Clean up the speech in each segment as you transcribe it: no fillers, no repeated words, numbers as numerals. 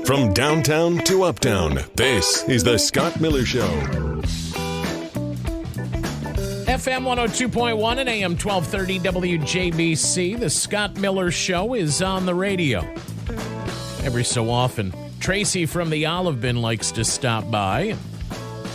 From downtown to uptown, this is The Scott Miller Show. FM 102.1 and AM 1230 WJBC. The Scott Miller Show is on the radio. Every so often, Traci from the Olive Bin likes to stop by and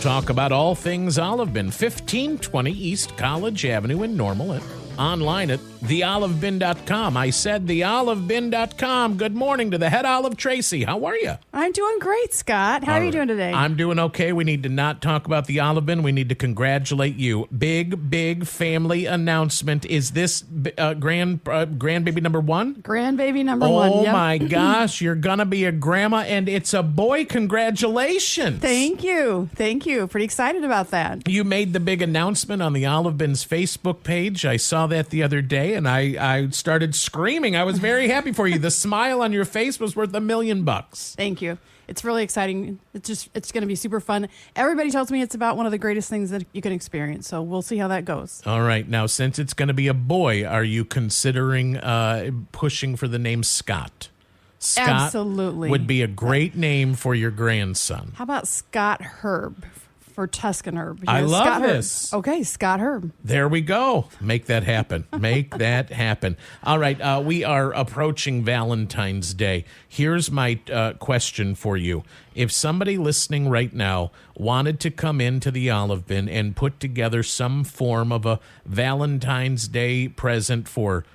talk about all things Olive Bin. 1520 East College Avenue in Normal. And online at theolivebin.com. I said theolivebin.com. Good morning to the head olive, Traci. How are you? I'm doing great, Scott. How are you doing today? I'm doing okay. We need to not talk about the Olive Bin. We need to congratulate you. Big family announcement. Is this grandbaby number one? Grandbaby number one, Oh, yep. my gosh. You're going to be a grandma, and it's a boy. Congratulations. Thank you. Pretty excited about that. You made the big announcement on the Olive Bin's Facebook page. I saw that the other day, and I started screaming. I was very happy for you. The smile on your face was worth $1 million. Thank you. It's really exciting. It's going to be super fun. Everybody tells me it's about one of the greatest things that you can experience, so we'll see how that goes. All right. Now, since it's going to be a boy, are you considering pushing for the name Scott? Scott Absolutely. would be a great name for your grandson. How about Scott Herb for Tuscan Herb? I love Scott this. Herb. Okay, Scott Herb. There we go. Make that happen. Make that happen. All right. We are approaching Valentine's Day. Here's my question for you. If somebody listening right now wanted to come into the Olive Bin and put together some form of a Valentine's Day present for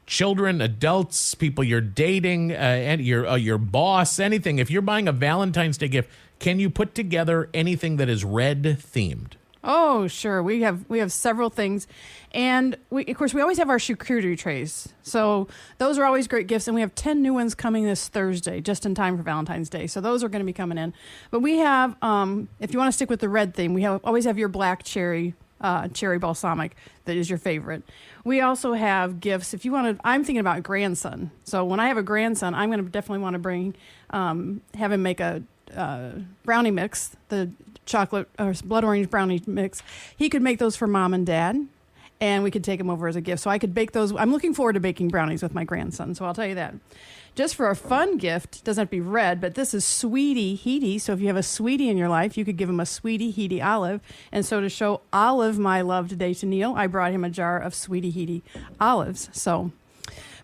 children, adults, people you're dating, and your boss, anything. If you're buying a Valentine's Day gift, can you put together anything that is red themed? Oh, sure. We have several things. And of course, we always have our charcuterie trays. So those are always great gifts. And we have 10 new ones coming this Thursday, just in time for Valentine's Day. So those are going to be coming in. But we have, if you want to stick with the red theme, we always have your black cherry balsamic that is your favorite. We also have gifts. If you want to, I'm thinking about grandson. So when I have a grandson, I'm going to definitely want to bring, have him make a brownie mix, the chocolate or blood orange brownie mix. He could make those for mom and dad, and we could take them over as a gift. So I could bake those. I'm looking forward to baking brownies with my grandson, so I'll tell you that. Just for a fun gift, doesn't have to be red, but this is Sweetie Heaty. So if you have a sweetie in your life, you could give him a Sweetie Heaty olive. And so to show Olive my love today to Neil, I brought him a jar of Sweetie Heaty olives.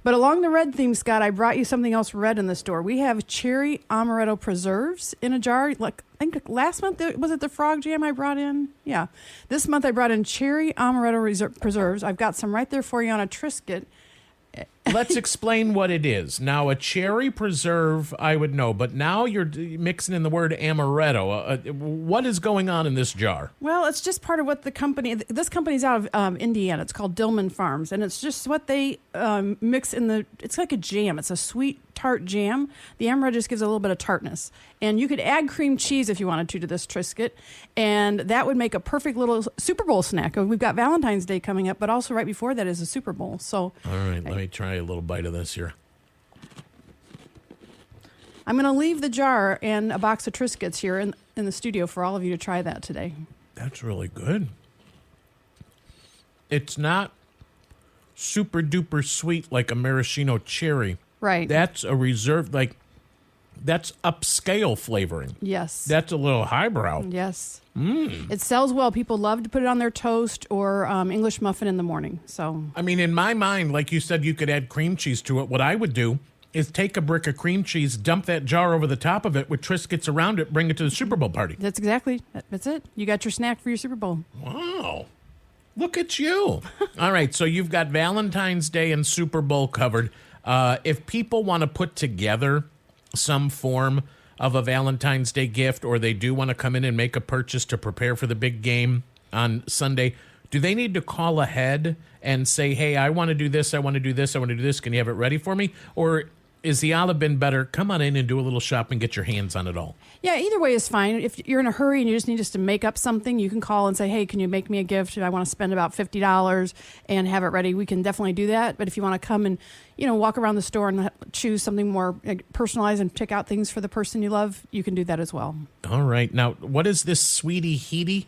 But along the red theme, Scott, I brought you something else red in the store. We have cherry amaretto preserves in a jar. Like I think last month, was it the frog jam I brought in? Yeah. This month I brought in cherry amaretto preserves. I've got some right there for you on a Triscuit. Let's explain what it is. Now, a cherry preserve, I would know, but now you're mixing in the word amaretto. What is going on in this jar? Well, it's just part of what this company's out of Indiana. It's called Dillman Farms, and it's just what they mix in it's like a jam. It's a sweet tart jam. The amaretto just gives a little bit of tartness. And you could add cream cheese if you wanted to this Triscuit, and that would make a perfect little Super Bowl snack. We've got Valentine's Day coming up, but also right before that is a Super Bowl. So, all right, let me try a little bite of this here. I'm going to leave the jar and a box of Triscuits here in the studio for all of you to try that today. That's really good. It's not super duper sweet like a maraschino cherry. Right. That's a reserved, that's upscale flavoring. Yes. That's a little highbrow. Yes. It sells well. People love to put it on their toast or English muffin in the morning. So, I mean, in my mind, like you said, you could add cream cheese to it. What I would do is take a brick of cream cheese, dump that jar over the top of it with Triscuits around it, bring it to the Super Bowl party. That's it. You got your snack for your Super Bowl. Wow. Look at you. All right, so you've got Valentine's Day and Super Bowl covered. If people want to put together some form of a Valentine's Day gift, or they do want to come in and make a purchase to prepare for the big game on Sunday, do they need to call ahead and say, hey, I want to do this, I want to do this, I want to do this, can you have it ready for me? Or is the Olive Bin better? Come on in and do a little shopping, get your hands on it all. Yeah, either way is fine. If you're in a hurry and you just need us to make up something, you can call and say, hey, can you make me a gift? I want to spend about $50 and have it ready. We can definitely do that. But if you want to come and, walk around the store and choose something more personalized and pick out things for the person you love, you can do that as well. All right. Now, what is this Sweetie Heaty?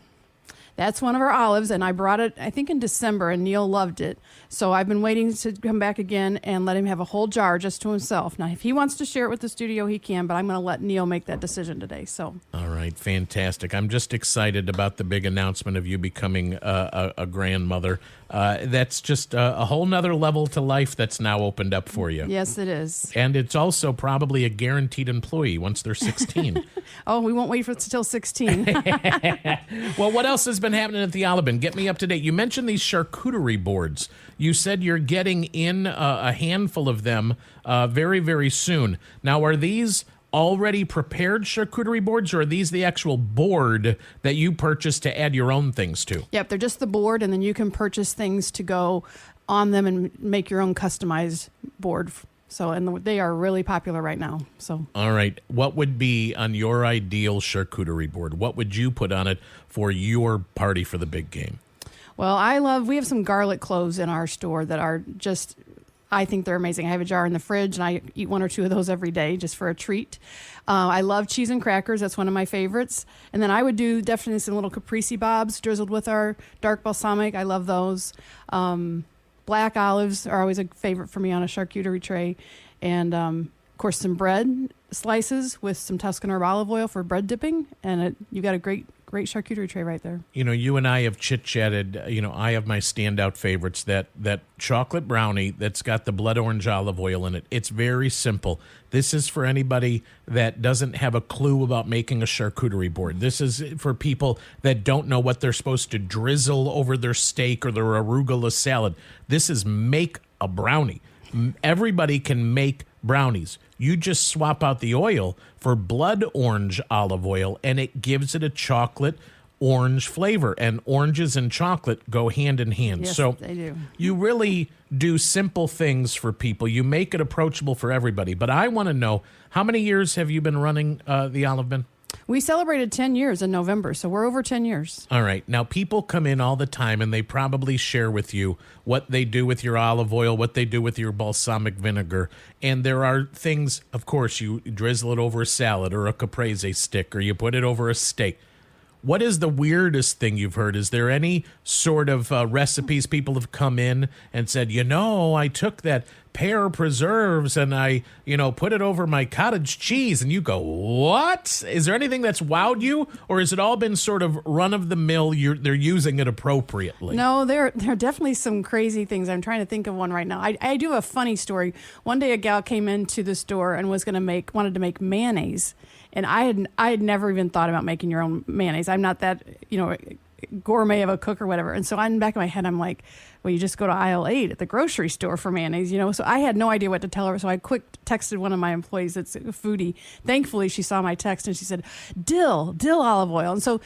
That's one of our olives, and I brought it, I think, in December, and Neil loved it. So I've been waiting to come back again and let him have a whole jar just to himself. Now, if he wants to share it with the studio, he can, but I'm going to let Neil make that decision today. So. All right, fantastic. I'm just excited about the big announcement of you becoming a grandmother. That's just a whole nother level to life that's now opened up for you. Yes, it is. And it's also probably a guaranteed employee once they're 16. Oh, we won't wait for it till 16. Well, what else has been happening at the Olive Bin? Get me up to date. You mentioned these charcuterie boards. You said you're getting in a handful of them very, very soon. Now, are these already prepared charcuterie boards, or are these the actual board that you purchased to add your own things to? Yep, they're just the board, and then you can purchase things to go on them and make your own customized board. So, and they are really popular right now. So, all right, what would be on your ideal charcuterie board? What would you put on it for your party for the big game? Well, we have some garlic cloves in our store that are just, I think they're amazing. I have a jar in the fridge, and I eat 1 or 2 of those every day just for a treat. I love cheese and crackers. That's one of my favorites. And then I would do definitely some little caprese bobs drizzled with our dark balsamic. I love those. Black olives are always a favorite for me on a charcuterie tray. And, of course, some bread slices with some Tuscan herb olive oil for bread dipping. And you got a great charcuterie tray right there. You know, you and I have chit-chatted. You know, I have my standout favorites, that chocolate brownie that's got the blood orange olive oil in it. It's very simple. This is for anybody that doesn't have a clue about making a charcuterie board. This is for people that don't know what they're supposed to drizzle over their steak or their arugula salad. This is make a brownie. Everybody can make brownies. You just swap out the oil for blood orange olive oil, and it gives it a chocolate orange flavor. And oranges and chocolate go hand in hand. Yes, so they do. You really do simple things for people. You make it approachable for everybody. But I want to know, how many years have you been running the Olive Bin? We celebrated 10 years in November, so we're over 10 years. All right. Now, people come in all the time, and they probably share with you what they do with your olive oil, what they do with your balsamic vinegar. And there are things, of course, you drizzle it over a salad or a caprese stick, or you put it over a steak. What is the weirdest thing you've heard? Is there any sort of recipes people have come in and said, you know, I took that pear preserves and I, put it over my cottage cheese, and you go, what? Is there anything that's wowed you, or has it all been sort of run of the mill? They're using it appropriately? No, there are definitely some crazy things. I'm trying to think of one right now. I do have a funny story. One day a gal came into the store and wanted to make mayonnaise. And I had never even thought about making your own mayonnaise. I'm not that, gourmet of a cook or whatever. And so in the back of my head, I'm like, well, you just go to aisle 8 at the grocery store for mayonnaise, So I had no idea what to tell her. So I quick texted one of my employees that's a foodie. Thankfully, she saw my text and she said, dill olive oil. And so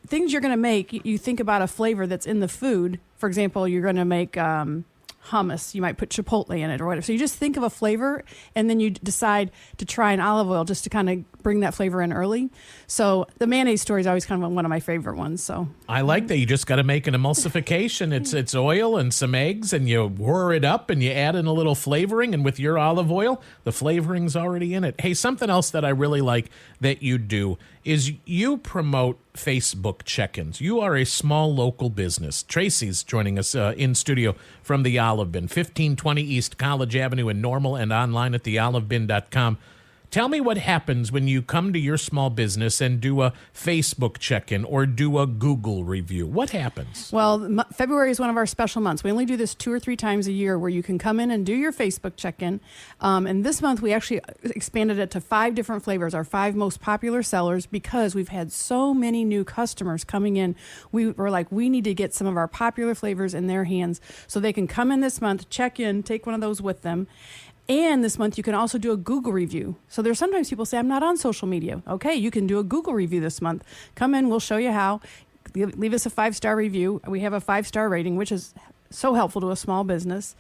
things you're going to make, you think about a flavor that's in the food. For example, you're going to make hummus, you might put chipotle in it or whatever. So you just think of a flavor, and then you decide to try an olive oil just to kind of bring that flavor in early. So the mayonnaise story is always kind of one of my favorite ones. So I like that. You just got to make an emulsification. It's oil and some eggs, and you whir it up, and you add in a little flavoring. And with your olive oil, the flavoring's already in it. Hey, something else that I really like that you do is you promote Facebook check-ins. You are a small local business. Traci's joining us in studio from the Olive Bin, 1520 East College Avenue in Normal, and online at theolivebin.com. Tell me what happens when you come to your small business and do a Facebook check-in or do a Google review. What happens? Well, February is one of our special months. We only do this 2 or 3 times a year where you can come in and do your Facebook check-in. And this month we actually expanded it to 5 different flavors, our 5 most popular sellers, because we've had so many new customers coming in. We were like, we need to get some of our popular flavors in their hands so they can come in this month, check in, take one of those with them. And this month, you can also do a Google review. So there's sometimes people say, I'm not on social media. Okay, you can do a Google review this month. Come in, we'll show you how. Leave us a 5-star review. We have a 5-star rating, which is so helpful to a small business.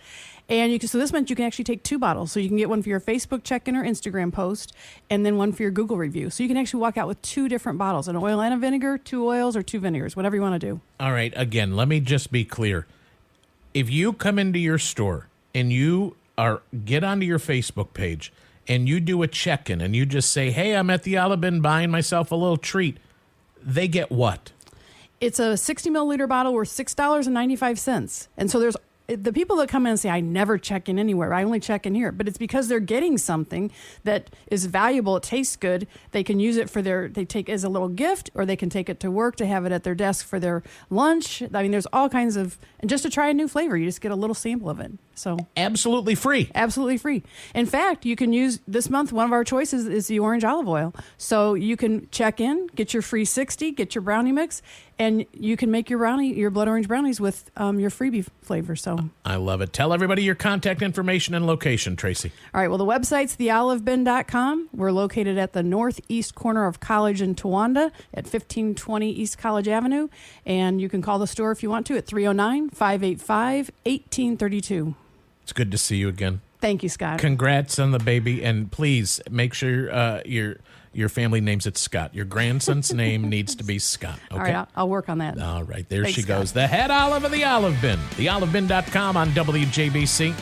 And so this month, you can actually take 2 bottles. So you can get one for your Facebook check-in or Instagram post, and then one for your Google review. So you can actually walk out with 2 different bottles, an oil and a vinegar, 2 oils, or 2 vinegars, whatever you want to do. All right, again, let me just be clear. If you come into your store and you get onto your Facebook page and you do a check-in and you just say, hey, I'm at the Olive Bin buying myself a little treat, they get what? It's a 60 milliliter bottle worth $6.95. And so there's the people that come in and say, I never check in anywhere. I only check in here. But it's because they're getting something that is valuable. It tastes good. They can use it they take it as a little gift, or they can take it to work to have it at their desk for their lunch. I mean, there's all kinds of, and just to try a new flavor, you just get a little sample of it. So absolutely free. Absolutely free. In fact, you can use this month, one of our choices is the orange olive oil. So you can check in, get your free 60, get your brownie mix, and you can make your blood orange brownies with your freebie flavor. So I love it. Tell everybody your contact information and location, Traci. All right. Well, the website's theolivebin.com. We're located at the northeast corner of College and Towanda at 1520 East College Avenue. And you can call the store if you want to at 309-585-1832. It's good to see you again. Thank you, Scott. Congrats on the baby. And please make sure your family names it Scott. Your grandson's name needs to be Scott. Okay? All right. I'll work on that. All right. There Thanks, she Scott. goes. The head olive of the Olive Bin. Theolivebin.com on WJBC.